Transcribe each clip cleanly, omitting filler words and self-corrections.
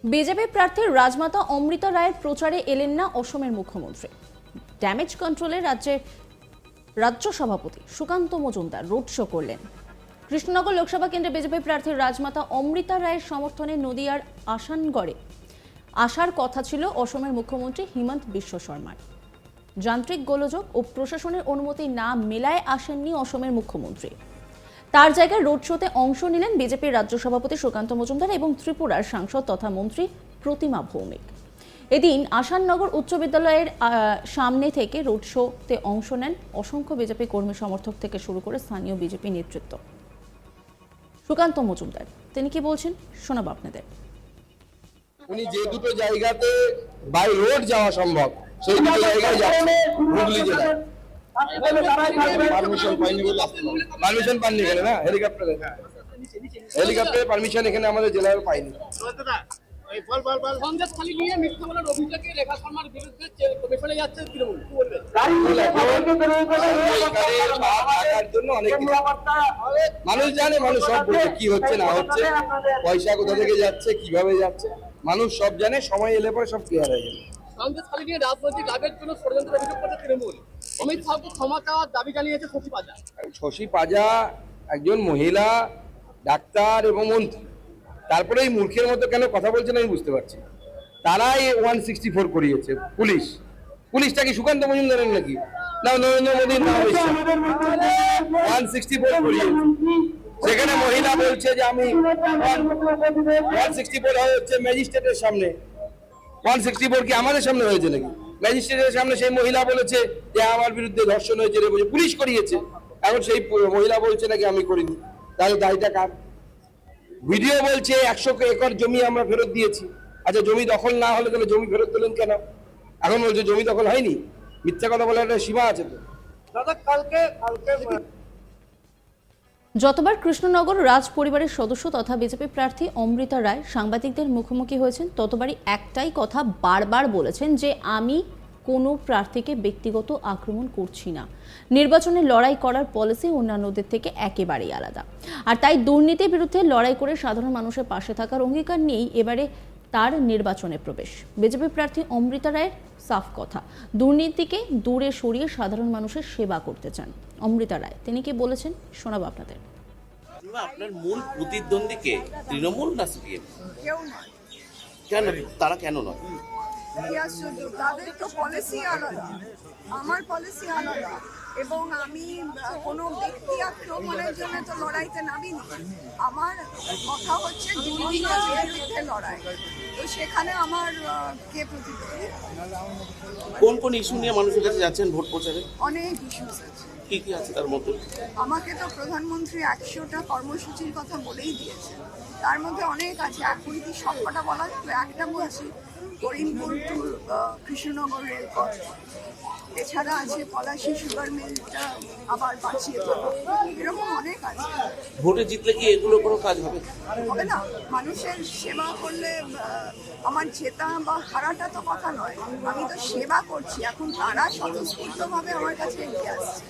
BJP প্রার্থী রাজমাতা অমৃতা রায়ের প্রচারে এলেন না অসমের মুখ্যমন্ত্রী। ড্যামেজ কন্ট্রোলে রাজ্য সভাপতি সুকান্ত মজুমদার রোড শো করলেন। কৃষ্ণনগর লোকসভা কেন্দ্রে বিজেপি প্রার্থী রাজমাতা অমৃতা রায়ের সমর্থনে নদিয়ার আসানগড়ে আসার কথা ছিল অসমের মুখ্যমন্ত্রী হিমন্ত বিশ্ব শর্মার। যান্ত্রিক গোলযোগ ও প্রশাসনের অনুমতি না মেলায় আসেননি অসমের মুখ্যমন্ত্রী। তার জায়গায় রোড শোতে অংশ নিলেন বিজেপির রাজ্য সভাপতি সুকান্ত মজুমদার এবং ত্রিপুরার সাংসদ তথা মন্ত্রী প্রতিমা ভৌমিক। এদিন আসাননগর উচ্চ বিদ্যালয়ের সামনে থেকে রোড শোতে অংশ নেন অসংখ্য বিজেপি কর্মী সমর্থক থেকে শুরু করে স্থানীয় বিজেপি নেতৃত্ব। সুকান্ত মজুমদার তিনি কি বলছেন শোনাবো আপনাদের। উনি যে দুটো জায়গাতে বাই রোড যাওয়া সম্ভব সেই দুটো জায়গায় যাচ্ছেন হুগলি জেলায়। পারমিশন পাইনি বলে পারমিশন পাননি এখানে না, হেলিকপ্টারে পারমিশন এখানে আমাদের জেলায় পাইনি। মানুষ জানে, মানুষ সব বলছে কি হচ্ছে না হচ্ছে, পয়সা কোথা থেকে যাচ্ছে, কিভাবে যাচ্ছে, মানুষ সব জানে। সময় এলে পরে সব ক্লিয়ার হয়ে যাবে। রাজনৈতিক লাভের জন্য ষড়যন্ত্রের অভিযোগ করছে তৃণমূল। অমিত শাহকে ক্ষমা চাওয়ার দাবি জানিয়েছে শশী পাজা। শশী পাজা একজন মহিলা ডাক্তার এবং মন্ত্রী, তারপরে এই মূর্খের মতো কেন কথা বলছেন আমি বুঝতে পারছি। তারাই 164 করিয়েছে পুলিশ। পুলিশটা কি সুকান্ত মজুমদারের নাকি? না, নরেন্দ্র মোদীর নাম এসেছে। 164 করিয়েছে, সেখানে মহিলা বলছে যে আমি 164 হচ্ছে ম্যাজিস্ট্রেটের সামনে। 164 কি আমাদের সামনে হয়েছে নাকি? ম্যাজিস্ট্রেটের সামনে সেই মহিলা বলেছে যে আমার বিরুদ্ধে ধর্ষণ হয়েছে, পুলিশ করিয়েছে। এখন সেই মহিলা বলছে নাকি আমি করিনি, তাহলে দায়টা কার? ভিডিও বলছে 100 একর জমি আমরা ফেরত দিয়েছি। আচ্ছা, জমি দখল না হলে তাহলে জমি ফেরত দিলেন কেন? এখন বলছে জমি দখল হয়নি। মিথ্যা কথা বলার একটা সীমা আছে তো। দাদা কালকে যতবার কৃষ্ণনগর রাজ পরিবারের সদস্য তথা বিজেপি প্রার্থী অমৃতা রায় সাংবাদিকদের মুখোমুখি হয়েছেন, ততবারই একটাই কথা বারবার বলেছেন যে আমি কোনো প্রার্থীকে ব্যক্তিগত আক্রমণ করছি না। নির্বাচনে লড়াই করার পলিসি অন্যান্যদের থেকে একেবারেই আলাদা। আর তাই দুর্নীতির বিরুদ্ধে লড়াই করে সাধারণ মানুষের পাশে থাকার অঙ্গীকার নিয়েই এবারে তার নির্বাচনে প্রবেশ। বিজেপি প্রার্থী অমৃতা রায়ের সাফ কথা, দুর্নীতিকে দূরে সরিয়ে সাধারণ মানুষের সেবা করতে চান অমৃতা রায়। তিনি কি বলেছেন শোনাবো আপনাদের। আপনার মূল প্রতিদ্বন্দ্বীকে তৃণমূল না সিপিএম? কেউ নয়। কেন তারা কেন নয়? তাদের তো পলিসি আলাদা, আমার পলিসি আলাদা, এবং আমি কোনো ব্যক্তি আক্রমণের জন্য তো লড়াইতে নামিনি। আমার কথা হচ্ছে দুর্নীতির বিরুদ্ধে লড়াই, তো সেখানে আমার কে প্রতিদ্বন্দ্বী? কোন কোন ইস্যু নিয়ে মানুষের কাছে যাচ্ছেন ভোট প্রচারে? অনেক ইস্যুস আছে। কি কি আছে তার মধ্যে? আমাকে তো প্রধানমন্ত্রী 100টা কর্মসূচির কথা বলেই দিয়েছে, তার মধ্যে অনেক আছে। এখন কি সবকটা বলা যাবে? একটা বলছি, করিমপুর টু কৃষ্ণনগর রেলপথ, এছাড়া আছে পলাশী সুগার মিলটা আবার বাঁচিয়ে তোলা, এরকম অনেক আছে। ভোটে জিতলে কি এগুলো কোনো কাজ হবে? হবে না? মানুষের সেবা করলে আমার জেতা বা হারাটা তো কথা নয়, আমি তো সেবা করছি। এখন তারা স্বতঃস্ফূর্তভাবে আমার কাছে এগিয়ে আসছে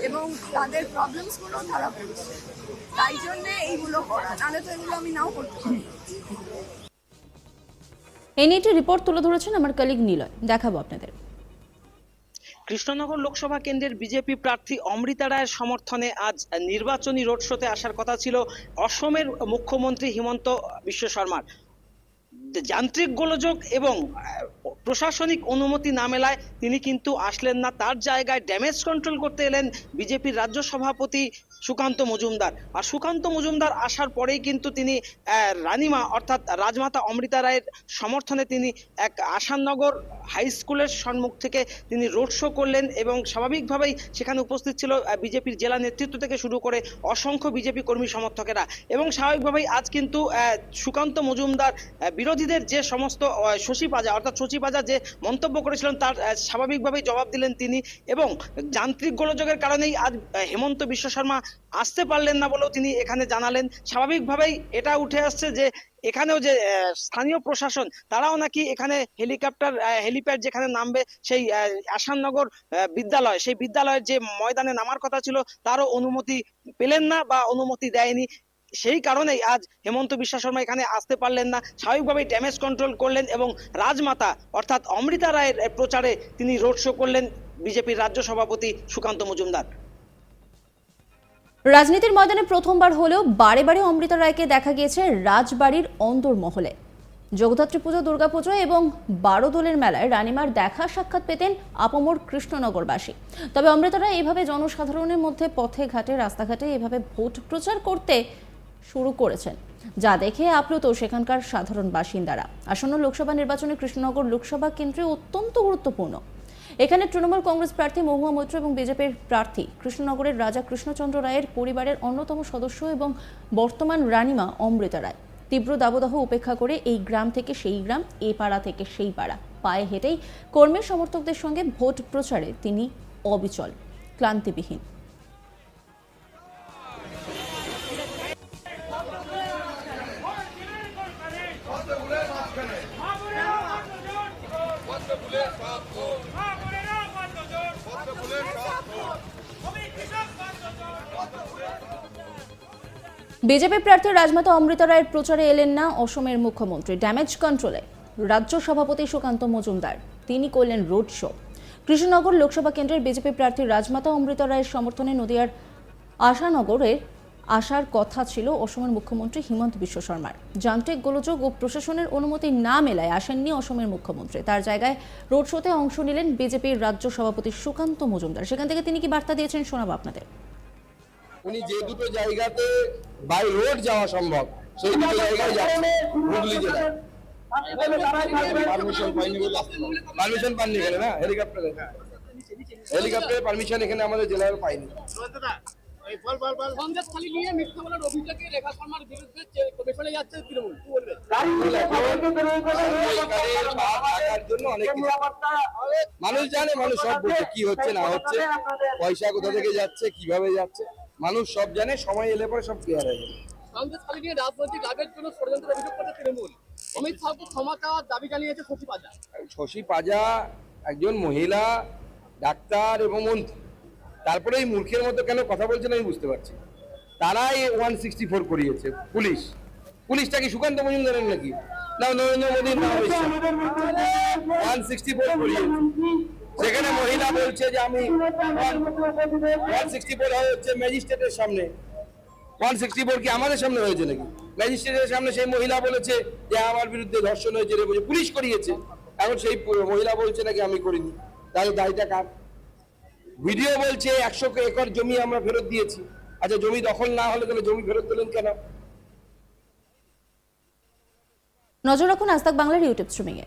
এবং তাদের প্রবলেমসগুলো তারা বলছে, তাই জন্যে এইগুলো করা, নাহলে তো এগুলো আমি নাও করতে পারি। এই নিয়ে একটি রিপোর্ট তুলে ধরেছেন আমার কলিগ নিলয়, দেখাবো আপনাদের। কৃষ্ণনগর লোকসভা কেন্দ্রের বিজেপি প্রার্থী অমৃতা রায়ের সমর্থনে আজ নির্বাচনী রোড শোতে আসার কথা ছিল অসমের মুখ্যমন্ত্রী হিমন্ত বিশ্ব শর্মার। যান্ত্রিক গোলযোগ এবং প্রশাসনিক অনুমতি না মেলায় তিনি কিন্তু আসলেন না। তার জায়গায় ড্যামেজ কন্ট্রোল করতে এলেন বিজেপির রাজ্য সভাপতি সুকান্ত মজুমদার। আর সুকান্ত মজুমদার আসার পরেই কিন্তু তিনি রানীমা অর্থাৎ রাজমাতা অমৃতা রায়ের সমর্থনে তিনি এক আসাননগর হাই স্কুলের সম্মুখ থেকে তিনি রোড শো করলেন এবং স্বাভাবিকভাবেই সেখানে উপস্থিত ছিল বিজেপির জেলা নেতৃত্ব থেকে শুরু করে অসংখ্য বিজেপি কর্মী সমর্থকেরা। এবং স্বাভাবিকভাবেই আজ কিন্তু সুকান্ত মজুমদার বিরোধীদের যে সমস্ত শশী পাজা অর্থাৎ শশী পাজা যে মন্তব্য করেছিলেন তার স্বাভাবিকভাবেই জবাব দিলেন তিনি। এবং যান্ত্রিক গোলযোগের কারণেই আজ হেমন্ত বিশ্ব শর্মা আসতে পারলেন না বলেও তিনি এখানে জানালেন। স্বাভাবিকভাবেই এটা উঠে আসছে যে এখানেও যে স্থানীয় প্রশাসন তারাও নাকি এখানে হেলিপ্যাড যেখানে নামবে সেই আসাননগর বিদ্যালয়, সেই বিদ্যালয়ের যে ময়দানে নামার কথা ছিল তারও অনুমতি পেলেন না বা অনুমতি দেয়নি। সেই কারণেই আজ হেমন্ত বিশ্ব শর্মা এখানে আসতে পারলেন না। স্বাভাবিকভাবেই ড্যামেজ কন্ট্রোল করলেন এবং রাজমাতা অর্থাৎ অমৃতা রায়ের প্রচারে তিনি রোড শো করলেন বিজেপির রাজ্য সভাপতি সুকান্ত মজুমদার। রাজনীতির ময়দানে প্রথমবার হলেও বারে বারে অমৃতা রায়কে দেখা গিয়েছে রাজবাড়ির অন্দরমহলে। জগদ্ধাত্রী পুজো, দুর্গাপুজো এবং বারোদোলের মেলায় রানিমার দেখা সাক্ষাৎ পেতেন আপামর কৃষ্ণনগরবাসী। তবে অমৃতা রায় এভাবে জনসাধারণের মধ্যে পথে ঘাটে রাস্তাঘাটে এভাবে ভোট প্রচার করতে শুরু করেছেন, যা দেখে আপ্লুত সেখানকার সাধারণ বাসিন্দারা। আসন্ন লোকসভা নির্বাচনে কৃষ্ণনগর লোকসভা কেন্দ্রে অত্যন্ত গুরুত্বপূর্ণ। এখানে তৃণমূল কংগ্রেস প্রার্থী মহুয়া মৈত্র এবং বিজেপির প্রার্থী কৃষ্ণনগরের রাজা কৃষ্ণচন্দ্র রায়ের পরিবারের অন্যতম সদস্য এবং বর্তমান রানিমা অমৃতা রায়। তীব্র দাবদাহ উপেক্ষা করে এই গ্রাম থেকে সেই গ্রাম, এই পাড়া থেকে সেই পাড়া পায়ে হেঁটেই কর্মী সমর্থকদের সঙ্গে ভোট প্রচারে তিনি অবিচল, ক্লান্তিবিহীন। বিজেপি প্রার্থী রাজমাতা অমৃতা রায়ের প্রচারে এলেন না অসমের মুখ্যমন্ত্রী। ড্যামেজ কন্ট্রোলে রাজ্য সভাপতি সুকান্ত মজুমদার তিনি করলেন রোড শো। কৃষ্ণনগর লোকসভা কেন্দ্রের বিজেপি প্রার্থী রাজমাতা অমৃতা রায়ের সমর্থনে নদিয়ার আশানগরে আসার কথা ছিল অসমের মুখ্যমন্ত্রী হিমন্ত বিশ্ব শর্মার। যান্ত্রিক গোলযোগ ও প্রশাসনের অনুমতি না মেলায় আসেননি অসমের মুখ্যমন্ত্রী। তার জায়গায় রোড শোতে অংশ নিলেন বিজেপির রাজ্য সভাপতি সুকান্ত মজুমদার। সেখান থেকে তিনি কি বার্তা দিয়েছেন শোনাবো আপনাদের। উনি যে দুটো জায়গাতে বাই রোড যাওয়া সম্ভব সেই দুটো জায়গায় যাচ্ছেন। হুগলি জেলা পারমিশন পাননি এখানে, না হেলিকপ্টারের পারমিশন এখানে আমাদের জেলার পাইনি। সন্দেশখালী নিয়ে মিথ্যা বলার অভিযোগে রেখা শর্মার বিরুদ্ধে কমিশনে যাচ্ছে তৃণমূল, কি বলবেন? জন্য অনেক মানুষ জানে, মানুষ সব বলছে কি হচ্ছে না হচ্ছে, পয়সা কোথা থেকে যাচ্ছে, কিভাবে যাচ্ছে, মানুষ সব জানে। সময় এলে পরে সব ক্লিয়ার হয়ে যাবে। সন্দেশখালী নিয়ে রাজনৈতিক লাভের জন্য ষড়যন্ত্রের অভিযোগ করছে তৃণমূল। অমিত শাহকে ক্ষমা চাওয়ার দাবি জানিয়েছে শশী পাজা। শশী পাজা একজন মহিলা ডাক্তার এবং মন্ত্রী, তারপরে এই মূর্খের মতো কেন কথা বলছেন আমি বুঝতে পারছি। তারাই 164 করিয়েছে পুলিশটা কি সুকান্ত মজুমদারের নাকি? না, নরেন্দ্র মোদীর নাম হয়েছে 164 করিয়েছে। সেখানে মহিলা বলছে যে আমি 164 হচ্ছে ম্যাজিস্ট্রেটের সামনে। 164 কি আমাদের সামনে হয়েছে নাকি? ম্যাজিস্ট্রেটের সামনে সেই মহিলা বলেছে যে আমার বিরুদ্ধে ধর্ষণ হয়েছে, পুলিশ করিয়েছে। এখন সেই মহিলা বলছে নাকি আমি করিনি, তাহলে দায়টা কার? ভিডিও বলছে 100 একর জমি আমরা ফেরত দিয়েছি। আচ্ছা, জমি দখল না হলে তাহলে জমি ফেরত দিলেন কেন? নজর রাখুন আজ তাক বাংলার ইউটিউব স্ট্রিমিংয়ে।